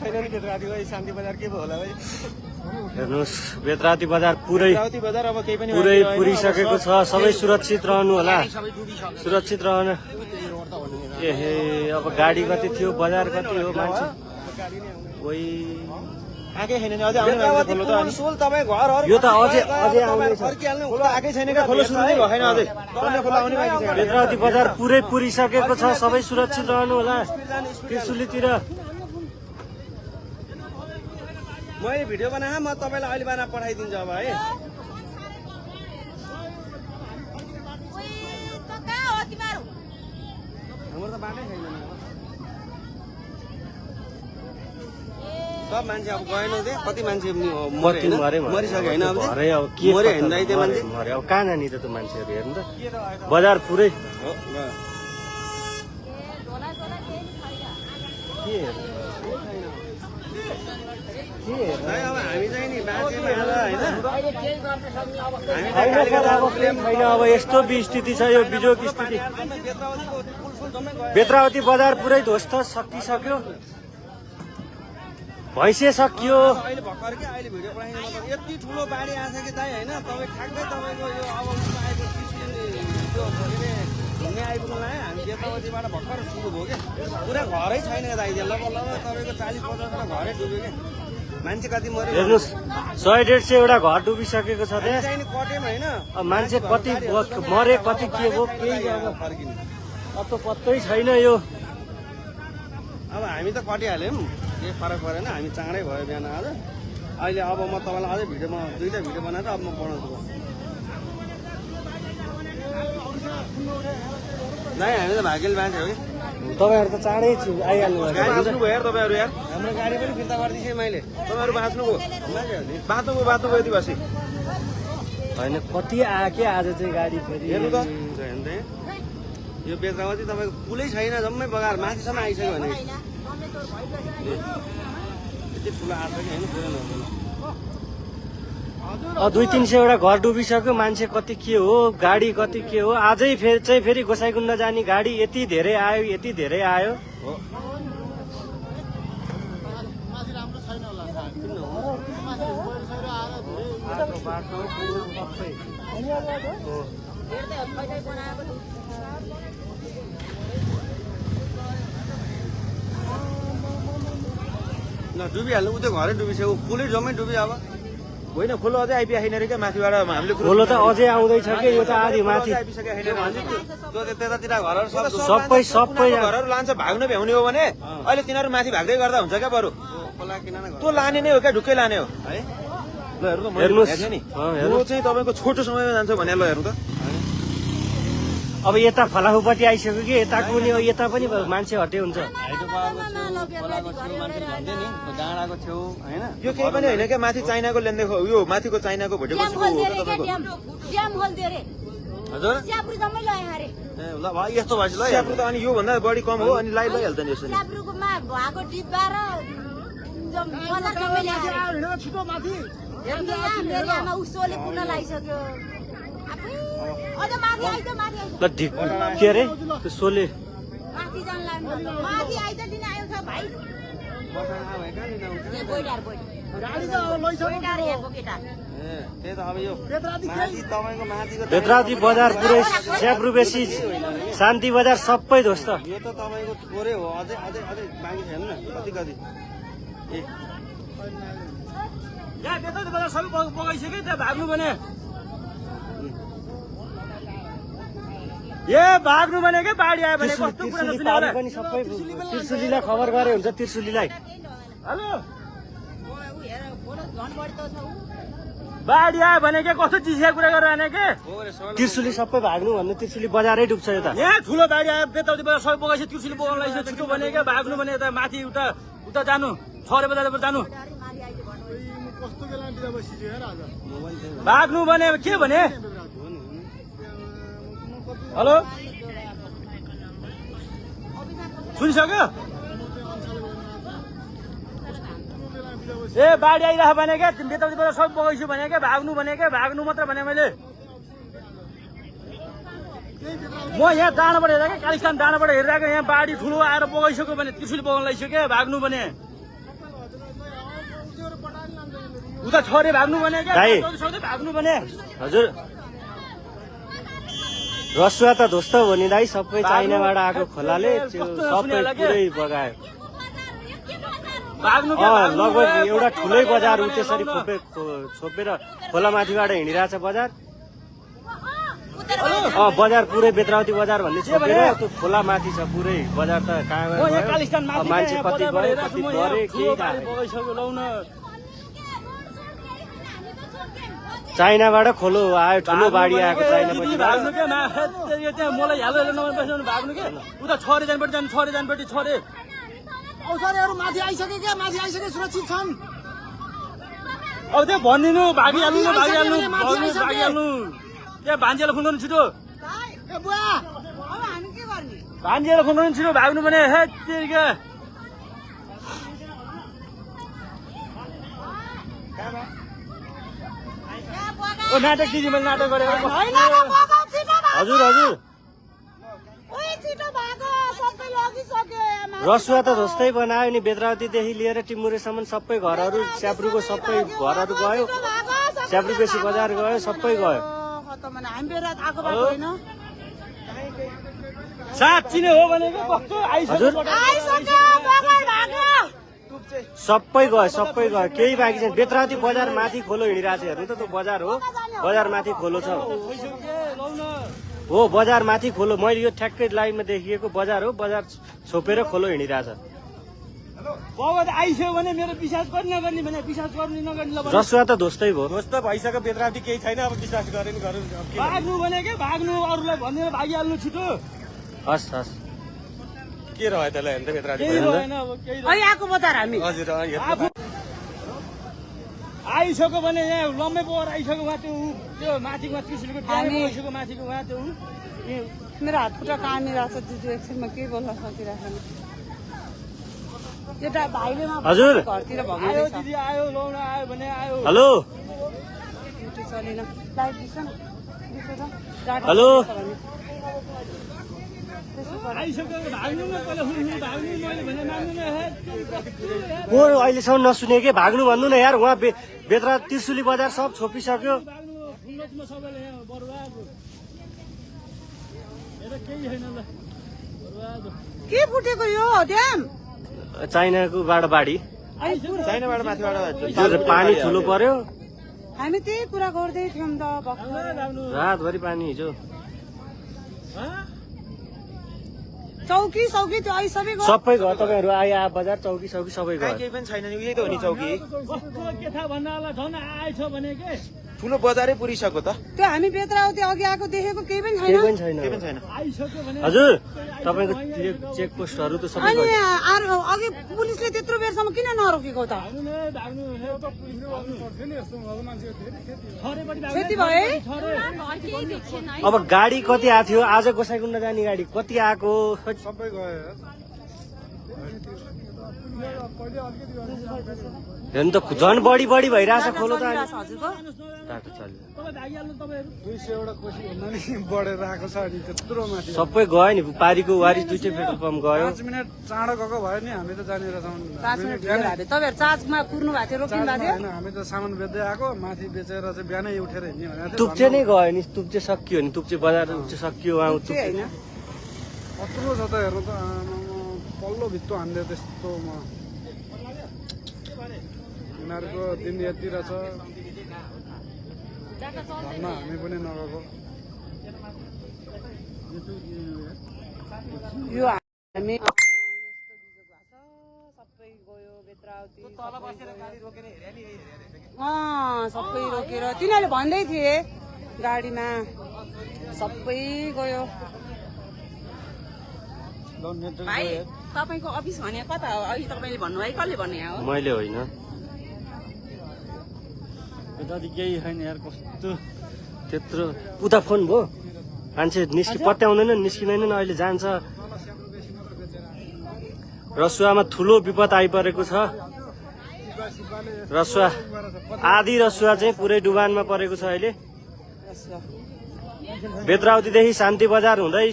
छैन नि बेतरातीको शान्ति बजार के भयो होला भाइ हेर्नुहोस् बेतराती बजार पुरै अब केही पनि पुरै पुरिसकेको छ सबै सुरक्षित रहनु होला सुरक्षित रहनु एहे अब गाडी कति थियो बजार कति हो मान्छे कोही आकै छैन नि अझै आउने खोलो त अनि सोल तपाई घरहरु यो त अझै आउँदैछ खोलो आकै छैन के खोलो सुरु नै भएन अझै तन्ने खोलो आउने बाँकी छ बेतराती बजार पुरै पुरिसकेको छ सबै सुरक्षित रहनु होला त्रिशुलीतिर मैले भिडियो बनाए म तपाईलाई अहिले बना पठाइदिन्छु अब है हाम्रो त बाटै छैन सब मान्छे अब गएन दे कति मान्छे मरिसक्यो होइन अब मरे होइन त्यो मान्छे मरे अब कहाँ जाने त मान्छेहरू हेर्नु त बजार पुरै अब हामी चाहिँ नि बाँचेमा होइन छैन अब यस्तो स्थिति छ यो बिजोग स्थिति बेतरावती बजार पुरै ध्वस्त सकिसक्यो भैँसे सकियो अहिले भर्खर के अहिले भिडियो पठाइदिनु मतलब यति ठुलो बाढी आछ कि दाइ होइन तपाईँ ठ्याक्कै तपाईँको यो अब आएको त्यो घुम्ने आइपुग्नु लायो हामी बेतरावतीबाट भर्खर सुरु भयो क्या पुरा घरै छैन दाइ लगभग तपाईँको 40-50 घरै डुब्यो क्या मान्छे कति मऱ्यो हेर्नुहोस् 100-150 वटा घर डुबिसकेको छ त्यहाँ चाहिँ कट्यौँ होइन मान्छे कति मरे कति के भयो केही फर्किनु अब पत्तै छैन यो अब हामी त कटिहाल्यौँ केही फरक परेन हामी चाँडै भयो बिहान आज अहिले अब म तपाईँलाई अझै भिडियोमा 2टा भिडियो बनाएर अब म बनाउँछु नाइ हामी त भाग्यले बाँचे हो कि तपाईँहरू त चाँडै आइहाल्नु बाँच्नु भयो यार तपाईँहरू यार हाम्रो गाडी पनि फिर्ता गरिदिएँ मैले तपाईँहरू बाँच्नुभयो बाँच्नुभयो यति बसी होइन कति आके आज चाहिँ गाडी फेरि हेर्नु त यो बेतरावती तपाईँको पुलै छैन जम्मै बगाएर माथिसम्म आइसक्यो भने यति ठुलो आएको कि होइन पुरै नहुँदैन 200-300 वटा घर डुबिसक्यो मान्छे कति के हो गाडी कति के हो आजै फेरि गोसाइकुण्ड जाने गाडी यति धेरै आयो डुबिहाल्नु उतै घरै डुबिसक्यो पुलै जम्मै डुब्यो अब होइन खोलो अझै आइपुगेको छैन क्या माथिबाट हामीले खोलो त अझै आउँदैछ कि यो त आधी माथि त्यतातिर घरहरू सबै घरहरू लान्छ भाग्नु भ्याउने हो भने अहिले तिनीहरू माथि भाग्दै गर्दा हुन्छ क्या बरु त्यो लाने नै हो क्या ढुक्कै लाने हो है ल हेर्नु त नि चाहिँ तपाईँको छोटो समयमा जान्छ भने ल हेर्नु त अब यता फलाफुपट्टि आइसक्यो कि यताको पनि यता पनि मान्छे हटे हुन्छ डाँडाको छेउ होइन यो केही पनि होइन क्या माथि चाइनाको ल्यान्दै यो माथिको चाइनाको भोटेको हजुर ल भाइ यस्तो भएपछि ल स्याप्रो त अनि योभन्दा बढी कम हो अनि लैहाल्छ नि यसरी ल के अरे त्यो सोले बेतराती बजार पुरै स्याब्रु बेसी शान्ति बजार सबै ध्वस्त यो त तपाईँको थोरै हो अझै बाँकी छैन न कति बेतराती बजार सबै बगाइसक्यो त्यहाँ भाग्नु भने भाग्नु भने के बाढी आयो भने कस्तो कुरा पनि सबै त्रिशुलीलाई खबर गरे हुन्छ त्रिशुलीलाई हेलो बाढी आयो भने के कस्तो चिसिया कुरा गरेर आने के त्रिशुली सबै भाग्नु भन्नु त्रिशुली बजारै डुब्छ यता यहाँ ठुलो बाढी आयो बेतराती बजार सबै बगाइछ त्रिशुली बगाउन लागिछ छिटो भने के भाग्नु भने यता माथि उता जानु 6 बजार जानु भाग्नु भने के भने हेलो सुनिसक्यो बाढी आइरह भने क्या बेतराती बजार सब बगाइछु भने क्या भाग्नु मात्र भने मैले म यहाँ डाँडाबाट हेरेको कालिस्तान डाँडाबाट हेरिरहेको यहाँ बाढी ठुलो आएर बगाइसक्यो भने त्रिशुली बगाउन लागिसक्यो भाग्नु भने उता छोरे भाग्नु भने क्या दाइ। भाग्नु भने हजुर रसुवा त ध्वस्त हो नि दाइ सबै चाइनाबाट आएको खोलाले त्यो सबै पुरै बगायो भाग्नु लगभग एउटा ठुलै बजार उ त्यसरी छोपेर खोलामाथिबाट हिँडिरहेछ बजार बजार पुरै बेत्रावती बजार भन्ने छोपेर त्यो खोलामाथि छ पुरै बजार त कहाँ मान्छे कति गयो कति गरे केही थाहा छैन। चाइनाबाट खोलो आयो ठुलो बाढी आएको चाइनापछि भाग्नु क्या त्यहाँ मलाई हालो नभएपछि भाग्नु के उता छोरे जानपट्टि जानु छोरे जानपट्टि छोरे औषधिहरू माथि आइसके क्या माथि आइसके सुरक्षित छन्। अब त्यो भनिदिनु भागिहाल्नु भागिहाल्नु त्यहाँ भान्जेलाई फोन गर्नु छिटो ए बुवा अब हामी के गर्ने? भान्जेलाई फोन गर्नु छिटो भाग्नु भने हे तेरिका ओ नाटक दिदी मैले नाटक गरेको हजुर हजुर रसुवा त ध्वस्तै बनायो नि बेत्रावतीदेखि लिएर टिमुरेसम्म सबै घरहरू स्याब्रुको सबै घरहरू गयो स्याब्रु बेसी बजार गयो सबै गयो साँच्ची नै हो भनेको कस्तो हजुर सबै गयो केही बाँकी छैन। बेत्रावती बजार माथि खोलो हिँडिरहेको छ हेर्नु त त्यो बजार हो बजार माथि खोलो छ हो बजार माथि खोलो मैले यो ठ्याक्कै लाइनमा देखिएको बजार हो बजार छोपेर खोलो हिँडिरहेछ आइसक्यो भने मेरो विश्वास गर्ने नगर्ने भने विश्वास गर्ने नगर्ने रसुवा त ध्वस्तै भयो ध्वस्त भइसक्यो बेत्रावती केही छैन अब विश्वास गरे नि गरौँ भाग्नु भने के भाग्नु अरूलाई भनेर भागिहाल्नु छिटो हस् हस् के रह्यो त्यसलाई हेर्नु त बेत्रावती केही रहेन अब केही अहिले आएको बजार हामी हजुर आइसक्यो भने यहाँ लम्बे पोहोर आइसक्यो उहाँ त्यो माथिको त्रिशुलको आइसक्यो माथिको उहाँ त्यो मेरो हात खुट्टा कामिरहेको छ दिदी एकछिनमा केही बोल्न सकिरहेको एउटा भाइले हजुर घरतिर आयो भगाउँदैछ दिदी आयो लाउन आयो भने आयो हेलो ड्युटी चलेन लाइट दिन्छ न दिन्छ त डाटा हेलो। दिन्छ भने। त्यसो गर। आइसक्यो भाग्नु न पहिला भाग्नु मैले भने माग्नु न हे को अहिलेसम्म नसुने के भाग्नु भन्नु न यार उहाँ बेत्रा त्रिशुली बजार सब छोपिसक्यो भाग्नु फुल्लोमा सबैले यहाँ बर्बाद हेर केही छैन ल बर्बाद के फुटेको यो ड्याम चाइनाकोबाट बाढी अहिले पुरा- चाइनाबाट माथिबाट त्यो पानी ठुलो पर्यो हामी त्यही कुरा गर्दै थियौँ त भर्खर भाग्नु रातभरि पानी हिजो चौकी सौकी त्यो अहिले सबै गयो। सबै गयो तपाईँहरू आए बजार चौकी सौकी सबै गयो केही पनि छैन नि यही त हो नि चौकी कस्तो के थाहा भन्न होला झन् आएछ भने के ठुलो बजारै पुरिसक्यो त त्यो हामी बेत्रावती अघि आएको देखेको केही पनि केही पनि छैन छैन केही पनि छैन आइसक्यो भने हजुर तपाईँको चेक पोस्टहरू त सबै अनि गयो अघि पुलिसले त्यत्रो बेरसम्म किन नरोकेको त भाग्नु न भाग्नु छरेपट्टि क्षति भयो है? अब गाडी कति आएको थियो आज गोसाइकुण्ड जाने गाडी कति आएको सबै गयो हेर्नु त झन् बढी भइरहेछ खोलो त अहिले। हजुरको टाटो चल्यो तपाईँ भागिहाल्नु तपाईँहरू 200 वटा कोसी भन्दा नि बढेर आएको छ अनि त्यत्रो माथि सबै गयो नि पारीको वारी दुइटै पेट्रोल पम्प गयो 5 मिनट चाँडो गएको भयो नि हामी त जानेर 5 मिनट ढिलो भएको थियो तपाईँहरू चार्जमा कुर्नु भएको थियो रोकिनु भएको थियो होइन हामी त सामान बेच्दै आएको माथि बेचेर चाहिँ बिहानै उठेर हिँड्ने भनेको थियो तुप्चे नै गयो नि तुप्चे सकियो नि तुप्चे बजार सकियो उहाँ त्यो होइन कत्रो छ त हेर्नु त पल्लो भित्तो हान्दै त्यस्तोमा यिनीहरूको दिन यति रहेछ भन्न हामी पनि नगएको यो हामी यस्तो बिजोग भएको छ सबै गयो बेत्रावती सबै रोकेर तिनीहरूले भन्दै थिए गाडीमा सबै गयो भाइ तपाईँको अफिस भने कता हो अहिले तपाईँले भन्नुभयो कसले भन्ने हो मैले होइन यता केही छैन यार कस्तो त्यत्रो उता फोन भयो मान्छे पत्याउँदैन निस्किँदैन अहिले जान्छ रसुवामा ठुलो विपद आइपरेको छ रसुवा आधी रसुवा चाहिँ पुरै डुबानमा परेको छ अहिले बेत्रावतीदेखि शान्ति बजार हुँदै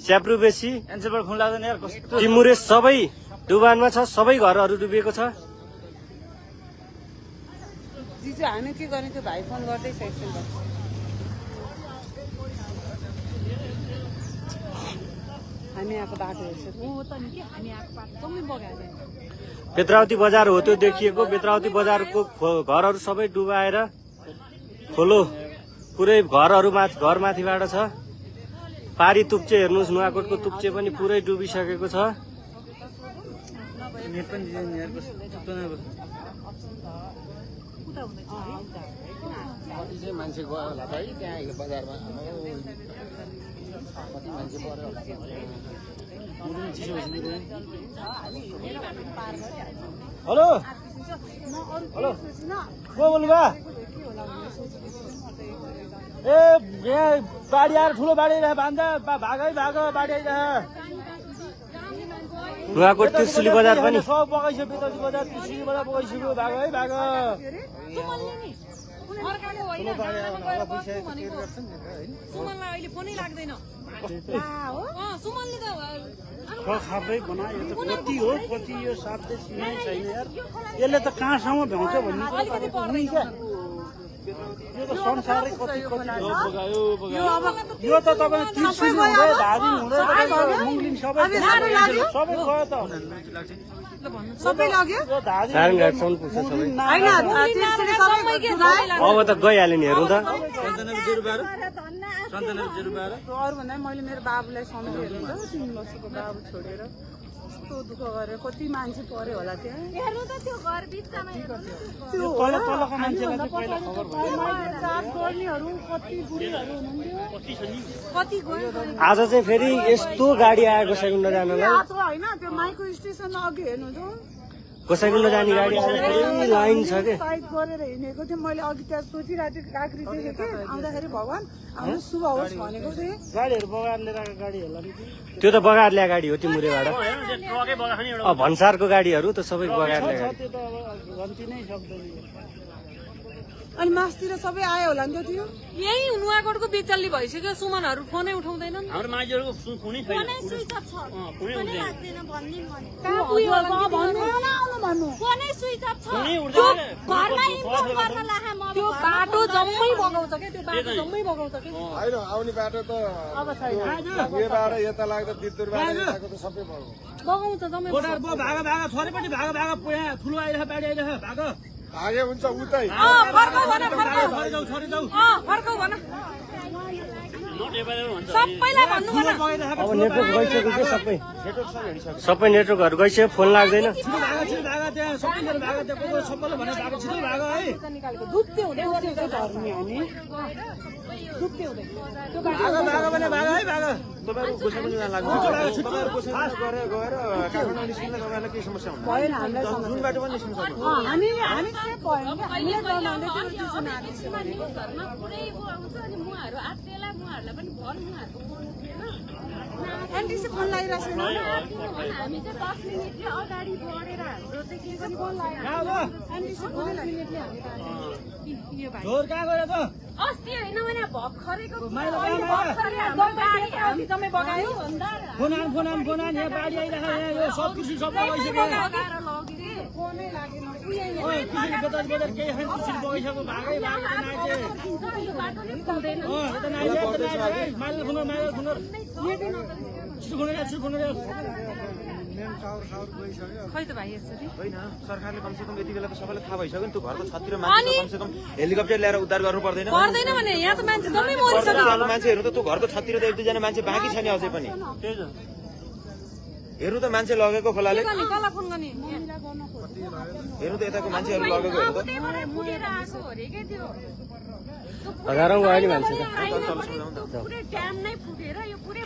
स्याप्रु बेसी एन्सरबाट फोन लाग्दैन यार कस्तो टिमुरे सबै डुबानमा छ सबै घरहरू डुबेको छ चाहिँ हामी के गर्ने त्यो भाइ फोन गर्दैछ एकछिन त हामी आएको बाटो हेर्छ बेत्रावती बजार हो त्यो देखिएको बेत्रावती बजारको घरहरू सबै डुबाएर खोलो पुरै घरमाथिबाट छ पारी तुप्चे हेर्नुहोस् नुवाकोटको तुप्चे पनि पुरै डुबिसकेको छ मान्छे गयो होला भाइ त्यहाँ अहिले बजारमा कति मान्छे पर्यो हेलो हेलो को बोल्नुभयो ए यहाँ बाढी आएर ठुलो बाढी आइरह भान्दा भागै बाढी आइरह नुवाकोट त्रिशुली बजार पनि सब बगाइसक्यो बेतावती बजार त्रिशुली बजार बगाइसक्यो भागै भाग सुमनलाई अहिले फोनै लाग्दैन सुमनले त खापै बनायो त कति हो कति यो साध्य सिनै छैन यार यसले त कहाँसम्म भ्याउँछ भन्ने यो त संसारै कति यो त तपाईँ त्रिशुली हुँदै धादिङ हुँदै मुङ्लिङ सबै गयो त सबै लाग्यो नारायणघाटसम्म पुग्छ सबै अब त गइहाल्यो नि हेरौँ त अरू भन्दा मैले मेरो बाबुलाई सम्झेँ हेर्नु त 3 वर्षको बाबु छोडेर कस्तो दुःख गरेर कति मान्छे पर्यो होला त्यहाँ आज चाहिँ फेरि यस्तो गाडी आएको गोसाइकुण्ड जानलाई होइन त्यो माइक्रो स्टेसन अघि हेर्नु त गोसाइकुण्ड जाने गाडी आएर लाइन छ के साइड गरेर हिँडेको थिएँ मैले अघि त्यहाँ सोचिरहेको थिएँ काँक्री देखेँ कि आउँदाखेरि भगवान् हाम्रो शुभ होस् भनेको थिएँ गाडीहरू बगाएर लिएर गाडी होला त्यो त बगाएर ल्याएको गाडी हो तिमुरेबाट भन्सारको गाडीहरू त सबै बगाएर ल्याएको त्यो त अब गन्ती नै सक्दैन अनि मासतिर सबै आयो होला नि त त्यो यही नुवाकोटको बिचल्ली भइसक्यो सुमनहरू फोनै उठाउँदैनन् हाम्रो मान्छेहरूको फोनै छैन त्यो बाटो जम्मै बगाउँछ क्या त्यो बाटो जम्मै बगाउँछ कि होइन आउने बाटो त यताबाट यता लाग्दा बिद्युतबाट यताको त सबै बगाउँछ जम्मै भागा छोरीपट्टि भागा ठुलो आइरह बाढी आइरह भाग भागे हुन्छ उतै फर्काउ भन फर्काउ भन सबैलाई भन्नु भन अब नेटवर्क गइसक्यो कि सबै नेटवर्कहरू गइसक्यो फोन लाग्दैन भएन हामीलाई हामी चाहिँ भएन एनटिसी फोन लगाइरहेको छैन हामी चाहिँ 10 मिनेटले अगाडि बढेर हाम्रो चाहिँ के पनि फोन लगाइरहेको एनटिसी फोन मिनेटले अस्ति होइन भने भर्खरैको हामी जम्मै बगायो फोन यहाँ बाढी आइरहेको यो सब कृषि सब बगाइसक्यो फोनै लागेन बेतावती बजार केही खान कृषि बगाइसक्यो भागै खै त भाइ यसरी होइन सरकारले कमसेकम यति बेला त सबैलाई थाहा भइसक्यो नि त्यो घरको छततिर मान्छे कमसेकम हेलिकप्टर ल्याएर उद्धार गर्नु पर्दैन भने यहाँ त मान्छे जम्मै मरिसक्यो मान्छेहरू त त्यो घरको छततिर त 1-2 जना मान्छे बाँकी छैन अझै पनि हेर्नु त मान्छे लगेको खोलाले कसलाई फोन गर्ने हेर्नु त यताको मान्छेहरू लगेको हेर्नु त हजारौँ गयो नि मान्छे पुरै ड्याम नै फुटेर यो पुरै